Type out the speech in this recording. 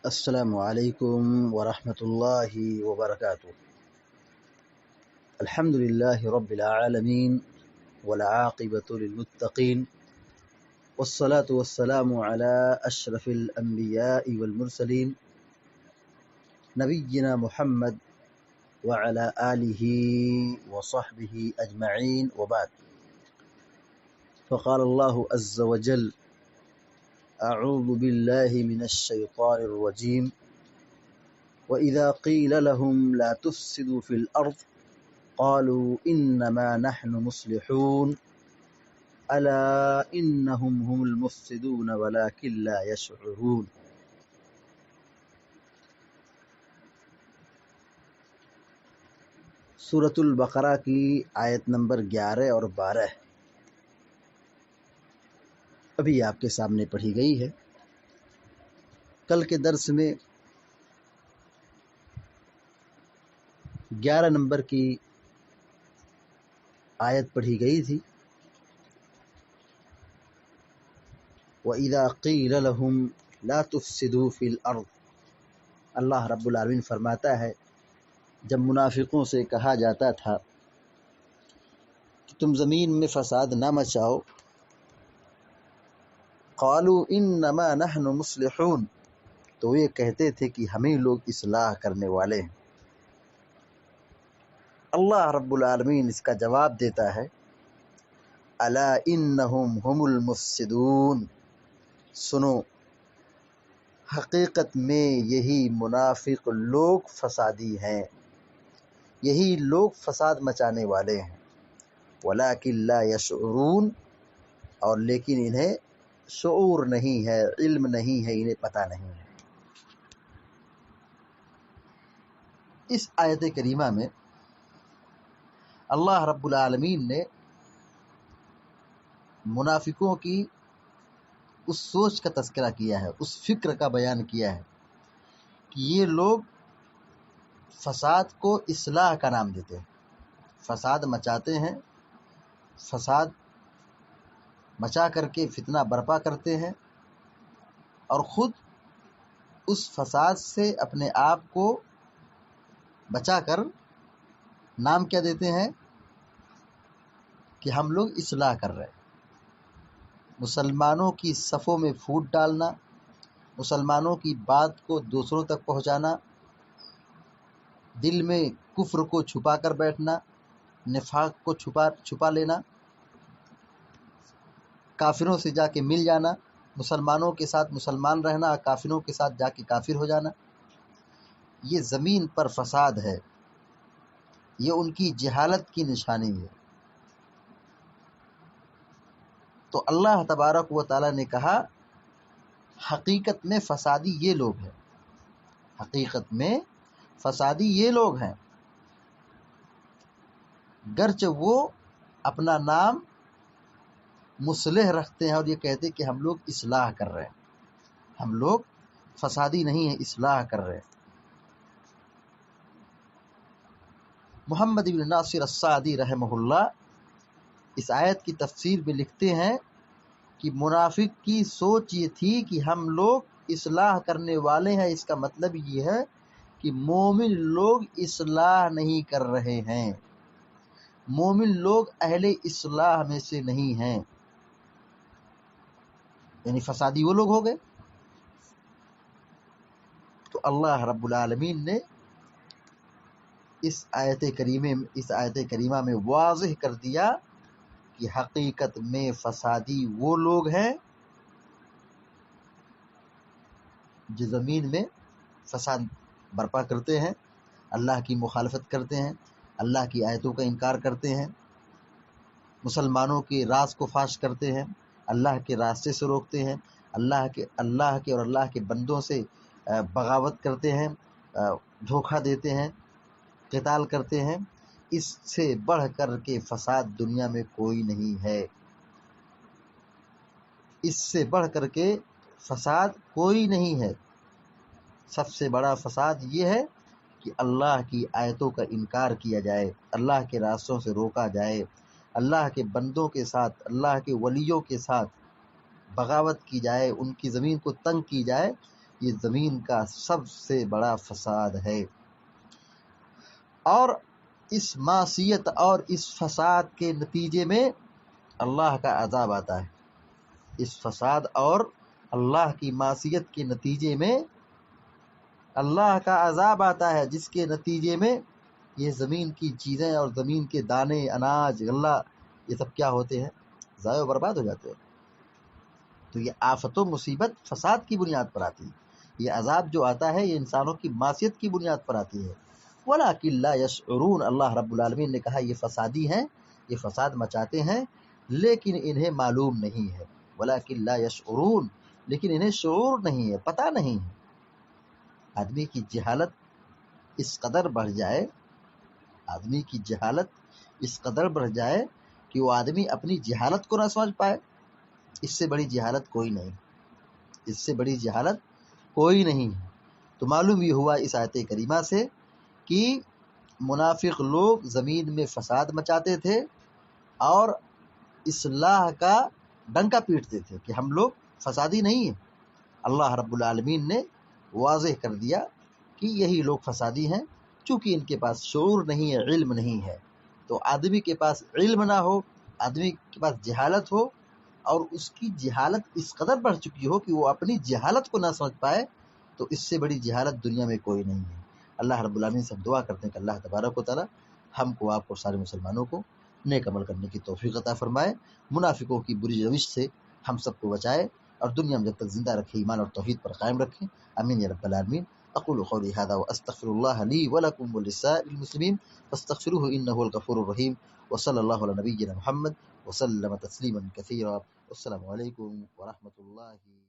السلام علیکم ورحمۃ اللہ وبرکاتہ۔ الحمد للہ رب العالمین والعاقبۃ للمتقین والصلاة والسلام علی اشرف الانبیاء والمرسلین نبینا محمد وعلی آلہ وصحبہ اجمعین وبعد۔ فقال اللہ عز وجل: اعوذ باللہ من الشیطان الرجیم وَإِذَا قِيلَ لَهُمْ لَا تُفْسِدُوا فِي الْأَرْضِ قَالُوا إِنَّمَا نَحْنُ مُصْلِحُونَ أَلَا إِنَّهُمْ هُمُ الْمُفْسِدُونَ وَلَكِنْ لَا يَشْعُرُونَ۔ سورۃ البقرہ کی آیت نمبر 11 اور 12 ابھی آپ کے سامنے پڑھی گئی ہے۔ کل کے درس میں 11 نمبر کی آیت پڑھی گئی تھی۔ وَإِذَا قِيلَ لَهُمْ لَا تُفْسِدُوا فِي الْأَرْضِ، اللہ رب العالمین فرماتا ہے جب منافقوں سے کہا جاتا تھا کہ تم زمین میں فساد نہ مچاؤ، قالوا انما نحن مصلحون، تو یہ کہتے تھے کہ ہمیں لوگ اصلاح کرنے والے ہیں۔ اللہ رب العالمین اس کا جواب دیتا ہے: الا انہم هم المفسدون، سنو حقیقت میں یہی منافق لوگ فسادی ہیں، یہی لوگ فساد مچانے والے ہیں۔ ولکن لا یشعرون، اور لیکن انہیں شعور نہیں ہے، علم نہیں ہے، انہیں پتہ نہیں ہے۔ اس آیت کریمہ میں اللہ رب العالمین نے منافقوں کی اس سوچ کا تذکرہ کیا ہے، اس فکر کا بیان کیا ہے کہ یہ لوگ فساد کو اصلاح کا نام دیتے ہیں، فساد مچاتے ہیں، فساد مچا کر کے فتنہ برپا کرتے ہیں، اور خود اس فساد سے اپنے آپ کو بچا کر نام کیا دیتے ہیں کہ ہم لوگ اصلاح کر رہے ہیں۔ مسلمانوں کی صفوں میں پھوٹ ڈالنا، مسلمانوں کی بات کو دوسروں تک پہنچانا، دل میں کفر کو چھپا کر بیٹھنا، نفاق کو چھپا لینا، کافروں سے جا کے مل جانا، مسلمانوں کے ساتھ مسلمان رہنا، کافروں کے ساتھ جا کے کافر ہو جانا، یہ زمین پر فساد ہے، یہ ان کی جہالت کی نشانی ہے۔ تو اللہ تبارک و تعالیٰ نے کہا حقیقت میں فسادی یہ لوگ ہیں، حقیقت میں فسادی یہ لوگ ہیں، گرچہ وہ اپنا نام مصلح رکھتے ہیں اور یہ کہتے کہ ہم لوگ اصلاح کر رہے ہیں، ہم لوگ فسادی نہیں ہیں، اصلاح کر رہے ہیں۔ محمد بن ناصر السعدی رحمہ اللہ اس آیت کی تفسیر میں لکھتے ہیں کہ منافق کی سوچ یہ تھی کہ ہم لوگ اصلاح کرنے والے ہیں، اس کا مطلب یہ ہے کہ مومن لوگ اصلاح نہیں کر رہے ہیں، مومن لوگ اہل اصلاح میں سے نہیں ہیں، یعنی فسادی وہ لوگ ہو گئے۔ تو اللہ رب العالمین نے اس آیت کریمہ میں واضح کر دیا کہ حقیقت میں فسادی وہ لوگ ہیں جو زمین میں فساد برپا کرتے ہیں، اللہ کی مخالفت کرتے ہیں، اللہ کی آیتوں کا انکار کرتے ہیں، مسلمانوں کے راز کو فاش کرتے ہیں، اللہ کے راستے سے روکتے ہیں، اللہ کے اور اللہ کے بندوں سے بغاوت کرتے ہیں، دھوکہ دیتے ہیں، قتال کرتے ہیں۔ اس سے بڑھ کر کے فساد دنیا میں کوئی نہیں ہے، اس سے بڑھ کر کے فساد کوئی نہیں ہے۔ سب سے بڑا فساد یہ ہے کہ اللہ کی آیتوں کا انکار کیا جائے، اللہ کے راستوں سے روکا جائے، اللہ کے بندوں کے ساتھ، اللہ کے ولیوں کے ساتھ بغاوت کی جائے، ان کی زمین کو تنگ کی جائے، یہ زمین کا سب سے بڑا فساد ہے۔ اور اس معصیت اور اس فساد کے نتیجے میں اللہ کا عذاب آتا ہے۔ اس فساد اور اللہ کی معصیت کے نتیجے میں اللہ کا عذاب آتا ہے، جس کے نتیجے میں یہ زمین کی چیزیں اور زمین کے دانے، اناج، غلہ، یہ سب کیا ہوتے ہیں؟ ضائع و برباد ہو جاتے ہیں۔ تو یہ آفت و مصیبت فساد کی بنیاد پر آتی ہے۔ یہ عذاب جو آتا ہے یہ انسانوں کی معصیت کی بنیاد پر آتی ہے۔ وَلَٰكِن لَا يَشْعُرُونَ، اللہ رب العالمین نے کہا یہ فسادی ہیں، یہ فساد مچاتے ہیں، لیکن انہیں معلوم نہیں ہے۔ وَلَٰكِن لَا يَشْعُرُونَ، لیکن انہیں شعور نہیں ہے، پتہ نہیں ہے۔ آدمی کی جہالت اس قدر بڑھ جائے، آدمی کی جہالت اس قدر بڑھ جائے کہ وہ آدمی اپنی جہالت کو نہ سمجھ پائے، اس سے بڑی جہالت کوئی نہیں، اس سے بڑی جہالت کوئی نہیں ہے۔ تو معلوم یہ ہوا اس آیت کریمہ سے کہ منافق لوگ زمین میں فساد مچاتے تھے اور اصلاح کا ڈنکا پیٹتے تھے کہ ہم لوگ فسادی نہیں ہیں۔ اللہ رب العالمین نے واضح کر دیا کہ یہی لوگ فسادی ہیں، چونکہ ان کے پاس شعور نہیں ہے، علم نہیں ہے۔ تو آدمی کے پاس علم نہ ہو، آدمی کے پاس جہالت ہو، اور اس کی جہالت اس قدر بڑھ چکی ہو کہ وہ اپنی جہالت کو نہ سمجھ پائے، تو اس سے بڑی جہالت دنیا میں کوئی نہیں ہے۔ اللہ رب العالمین سے ہم دعا کرتے ہیں کہ اللہ تبارک و تعالی ہم کو، آپ کو، سارے مسلمانوں کو نیک عمل کرنے کی توفیق عطا فرمائے، منافقوں کی بری روش سے ہم سب کو بچائے، اور دنیا میں جب تک زندہ رکھے ایمان اور توحید پر قائم رکھے۔ آمین یا رب العالمین۔ اقول قولی هذا واستغفر الله لي ولكم ولسائر المسلمين فاستغفروه انه الغفور الرحيم، وصلى الله على نبينا محمد وسلم تسليما كثيرا، والسلام عليكم ورحمة الله